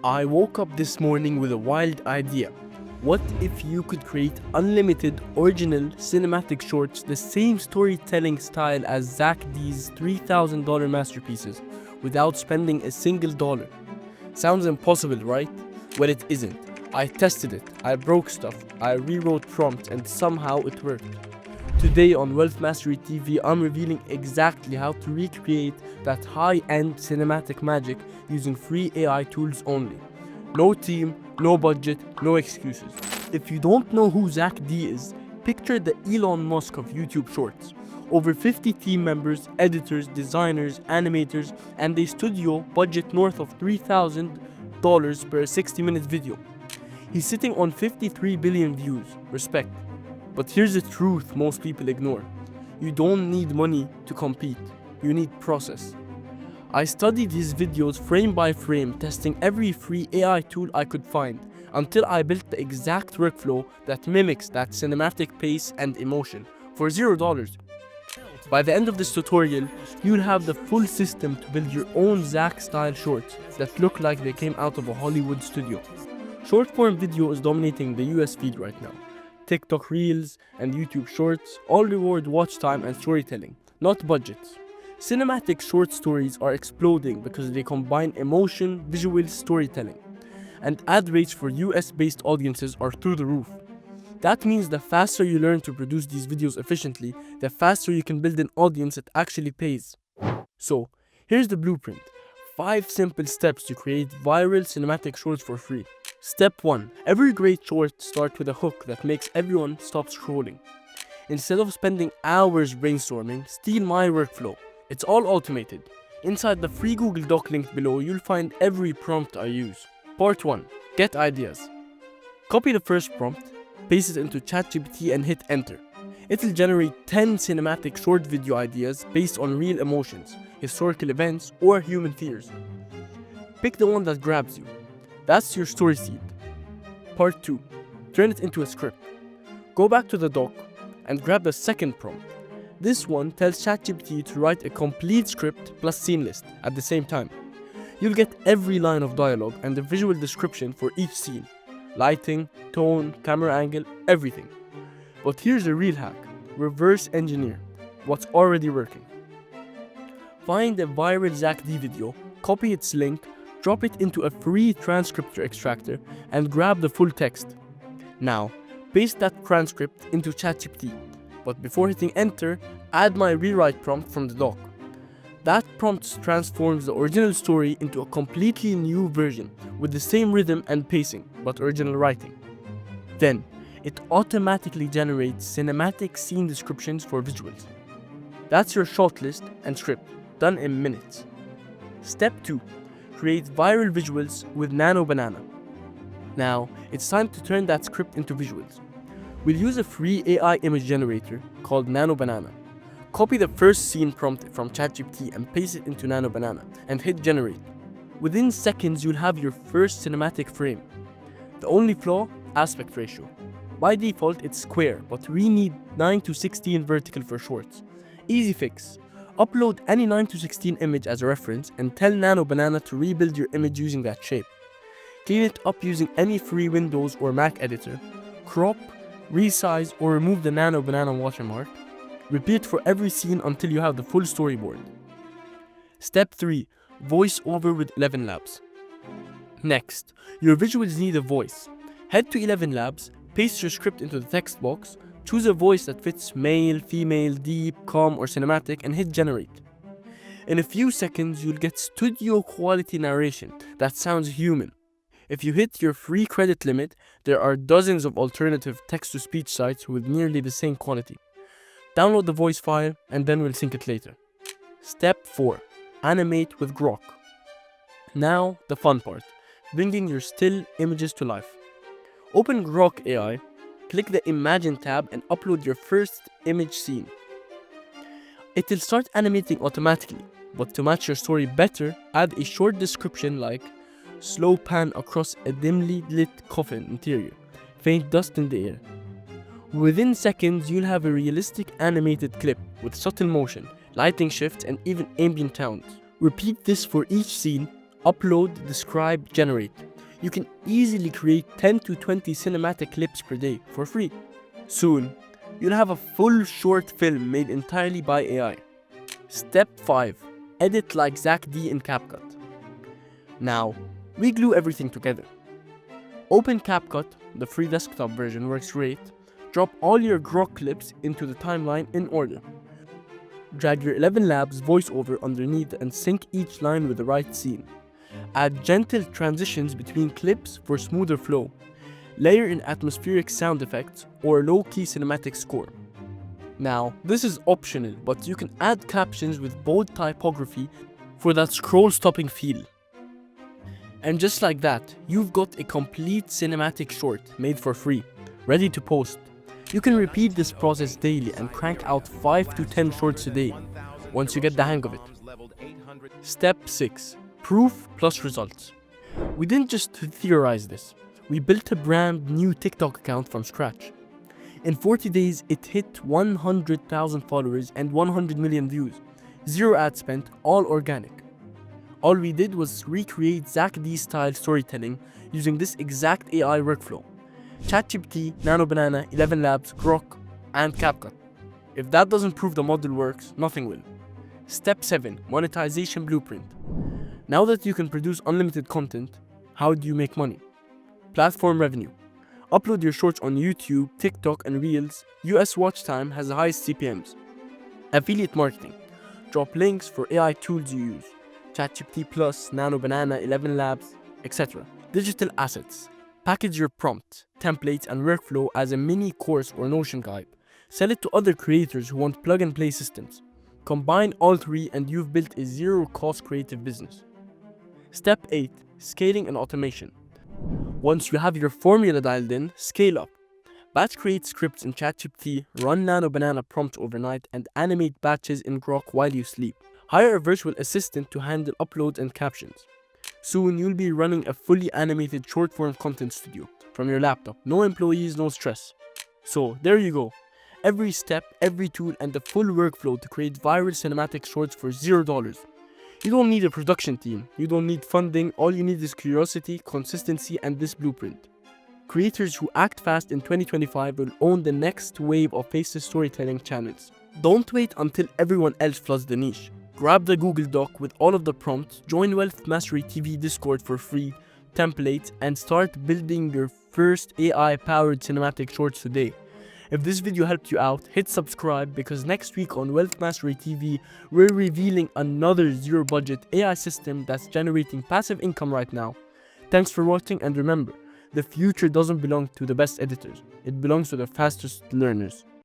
I woke up this morning with a wild idea. What if you could create unlimited, original, cinematic shorts the same storytelling style as Zack D's $3,000 masterpieces without spending a single dollar? Sounds impossible, right? Well, it isn't. I tested it, I broke stuff, I rewrote prompts, and somehow it worked. Today on Wealth Mastery TV, I'm revealing exactly how to recreate that high-end cinematic magic using free AI tools only. No team, no budget, no excuses. If you don't know who Zack D is, picture the Elon Musk of YouTube Shorts. Over 50 team members, editors, designers, animators, and a studio budget north of $3,000 per 60-minute video. He's sitting on 53 billion views. Respect. But here's the truth most people ignore. You don't need money to compete. You need process. I studied his videos frame by frame, testing every free AI tool I could find, until I built the exact workflow that mimics that cinematic pace and emotion for $0. By the end of this tutorial, you'll have the full system to build your own Zack-style shorts that look like they came out of a Hollywood studio. Short-form video is dominating the US feed right now. TikTok Reels and YouTube Shorts all reward watch time and storytelling, not budgets. Cinematic short stories are exploding because they combine emotion, visual storytelling, and ad rates for US-based audiences are through the roof. That means the faster you learn to produce these videos efficiently, the faster you can build an audience that actually pays. So, here's the blueprint. 5 simple steps to create viral cinematic shorts for free. Step 1. Every great short starts with a hook that makes everyone stop scrolling. Instead of spending hours brainstorming, steal my workflow. It's all automated. Inside the free Google Doc link below, you'll find every prompt I use. Part 1. Get ideas. Copy the first prompt, paste it into ChatGPT and hit enter. It'll generate 10 cinematic short video ideas based on real emotions, historical events, or human fears. Pick the one that grabs you. That's your story seed. Part 2. Turn it into a script. Go back to the doc and grab the second prompt. This one tells ChatGPT to write a complete script plus scene list at the same time. You'll get every line of dialogue and the visual description for each scene. Lighting, tone, camera angle, everything. But here's a real hack. Reverse engineer what's already working. Find a viral Zack D video, copy its link, drop it into a free transcriptor extractor, and grab the full text. Now, paste that transcript into ChatGPT, but before hitting enter, add my rewrite prompt from the doc. That prompt transforms the original story into a completely new version with the same rhythm and pacing, but original writing. Then, it automatically generates cinematic scene descriptions for visuals. That's your shot list and script, done in minutes. Step 2. Create viral visuals with Nano Banana. Now, it's time to turn that script into visuals. We'll use a free AI image generator called Nano Banana. Copy the first scene prompt from ChatGPT and paste it into Nano Banana and hit generate. Within seconds, you'll have your first cinematic frame. The only flaw? Aspect ratio. By default, it's square, but we need 9:16 vertical for shorts. Easy fix. Upload any 9:16 image as a reference and tell Nano Banana to rebuild your image using that shape. Clean it up using any free Windows or Mac editor. Crop, resize, or remove the Nano Banana watermark. Repeat for every scene until you have the full storyboard. Step 3. Voiceover with 11 Labs. Next, your visuals need a voice. Head to 11 Labs, paste your script into the text box, choose a voice that fits male, female, deep, calm, or cinematic, and hit generate. In a few seconds, you'll get studio quality narration that sounds human. If you hit your free credit limit, there are dozens of alternative text-to-speech sites with nearly the same quality. Download the voice file and then we'll sync it later. Step 4. Animate with Grok. Now, the fun part. Bringing your still images to life. Open Grok AI, click the Imagine tab and upload your first image scene. It will start animating automatically, but to match your story better, add a short description like slow pan across a dimly lit coffin interior, faint dust in the air. Within seconds, you'll have a realistic animated clip with subtle motion, lighting shifts, and even ambient sounds. Repeat this for each scene, upload, describe, generate. You can easily create 10 to 20 cinematic clips per day for free. Soon, you'll have a full short film made entirely by AI. Step 5. Edit like Zack D in CapCut. Now, we glue everything together. Open CapCut, the free desktop version works great. Drop all your Grok clips into the timeline in order. Drag your 11 Labs voiceover underneath and sync each line with the right scene. Add gentle transitions between clips for smoother flow. Layer in atmospheric sound effects or low-key cinematic score. Now, this is optional, but you can add captions with bold typography for that scroll-stopping feel. And just like that, you've got a complete cinematic short made for free, ready to post. You can repeat this process daily and crank out 5 to 10 shorts a day, once you get the hang of it. Step 6. Proof plus results. We didn't just theorize this. We built a brand new TikTok account from scratch. In 40 days, it hit 100,000 followers and 100 million views. Zero ad spent, all organic. All we did was recreate Zack D style storytelling using this exact AI workflow. ChatGPT, Nano Banana, 11 Labs, Grok, and CapCut. If that doesn't prove the model works, nothing will. Step 7. Monetization blueprint. Now that you can produce unlimited content, how do you make money? Platform revenue. Upload your shorts on YouTube, TikTok, and Reels. US watch time has the highest CPMs. Affiliate marketing. Drop links for AI tools you use. ChatGPT Plus, Nano Banana, 11 Labs, etc. Digital assets. Package your prompt, templates, and workflow as a mini course or Notion guide. Sell it to other creators who want plug-and-play systems. Combine all three and you've built a zero-cost creative business. Step 8. Scaling and automation. Once you have your formula dialed in, scale up. Batch create scripts in ChatGPT, run Nano Banana prompts overnight, and animate batches in Grok while you sleep. Hire a virtual assistant to handle uploads and captions. Soon you'll be running a fully animated short-form content studio from your laptop. No employees, no stress. So there you go. Every step, every tool, and the full workflow to create viral cinematic shorts for $0. You don't need a production team. You don't need funding. All you need is curiosity, consistency, and this blueprint. Creators who act fast in 2025 will own the next wave of faceless storytelling channels. Don't wait until everyone else floods the niche. Grab the Google Doc with all of the prompts, join Wealth Mastery TV Discord for free, templates, and start building your first AI-powered cinematic shorts today. If this video helped you out, hit subscribe because next week on Wealth Mastery TV, we're revealing another zero-budget AI system that's generating passive income right now. Thanks for watching, and remember, the future doesn't belong to the best editors. It belongs to the fastest learners.